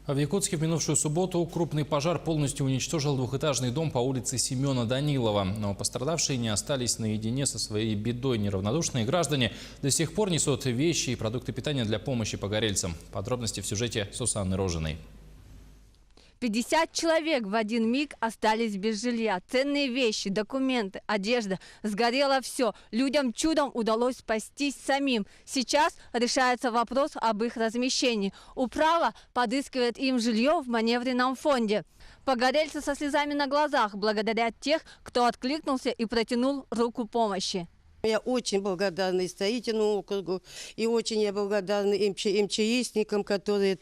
В Якутске в минувшую субботу крупный пожар полностью уничтожил двухэтажный дом по улице Семена Данилова. Но пострадавшие не остались наедине со своей бедой. Неравнодушные граждане до сих пор несут вещи и продукты питания для помощи погорельцам. Подробности в сюжете Сусанны Рожиной. 50 человек в один миг остались без жилья. Ценные вещи, документы, одежда. Сгорело все. Людям чудом удалось спастись самим. Сейчас решается вопрос об их размещении. Управа подыскивает им жилье в маневренном фонде. Погорельцы со слезами на глазах благодарят тех, кто откликнулся и протянул руку помощи. Я очень благодарна и строительному округу, и очень я благодарна МЧСникам, которые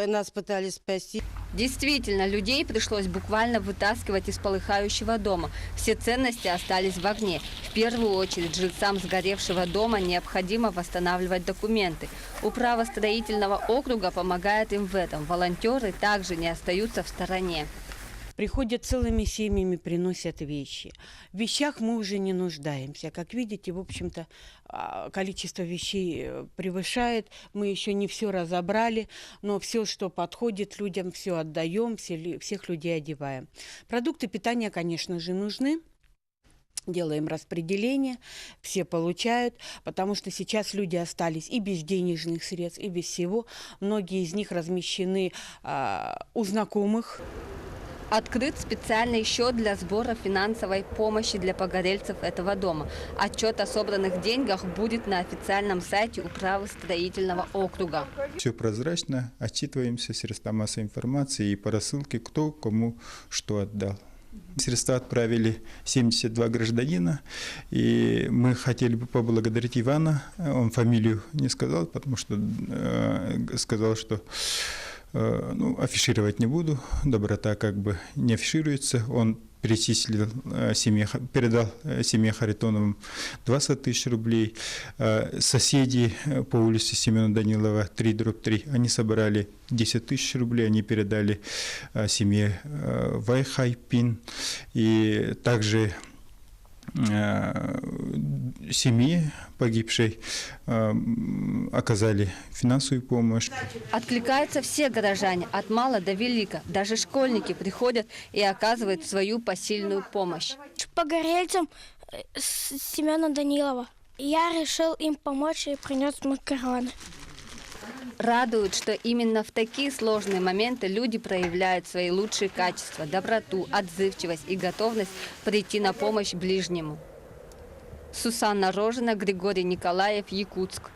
нас пытались спасти. Действительно, людей пришлось буквально вытаскивать из полыхающего дома. Все ценности остались в огне. В первую очередь жильцам сгоревшего дома необходимо восстанавливать документы. Управа строительного округа помогает им в этом. Волонтеры также не остаются в стороне. Приходят целыми семьями, приносят вещи. В вещах мы уже не нуждаемся. Как видите, в общем-то, количество вещей превышает. Мы еще не все разобрали, но все, что подходит людям, все отдаем, всех людей одеваем. Продукты питания, конечно же, нужны. Делаем распределение, все получают, потому что сейчас люди остались и без денежных средств, и без всего. Многие из них размещены у знакомых. Открыт специальный счет для сбора финансовой помощи для погорельцев этого дома. Отчет о собранных деньгах будет на официальном сайте Управы строительного округа. Все прозрачно, отчитываемся средства массовой информации и по рассылке, кто кому что отдал. Средства отправили 72 гражданина, и мы хотели бы поблагодарить Ивана. Он фамилию не сказал, потому что сказал, что афишировать не буду, доброта как бы не афишируется. Он перечислил передал семье Харитоновым 20 тысяч рублей. Соседи по улице Семена Данилова 3/3, они собрали 10 тысяч рублей, они передали семье Вайхайпин. И также семье погибшей оказали финансовую помощь. Откликаются все горожане, от мала до велика. Даже школьники приходят и оказывают свою посильную помощь. Погорельцам Семена Данилова. Я решил им помочь и принес макароны. Радует, что именно в такие сложные моменты люди проявляют свои лучшие качества, доброту, отзывчивость и готовность прийти на помощь ближнему. Сусанна Рожина, Григорий Николаев, Якутск.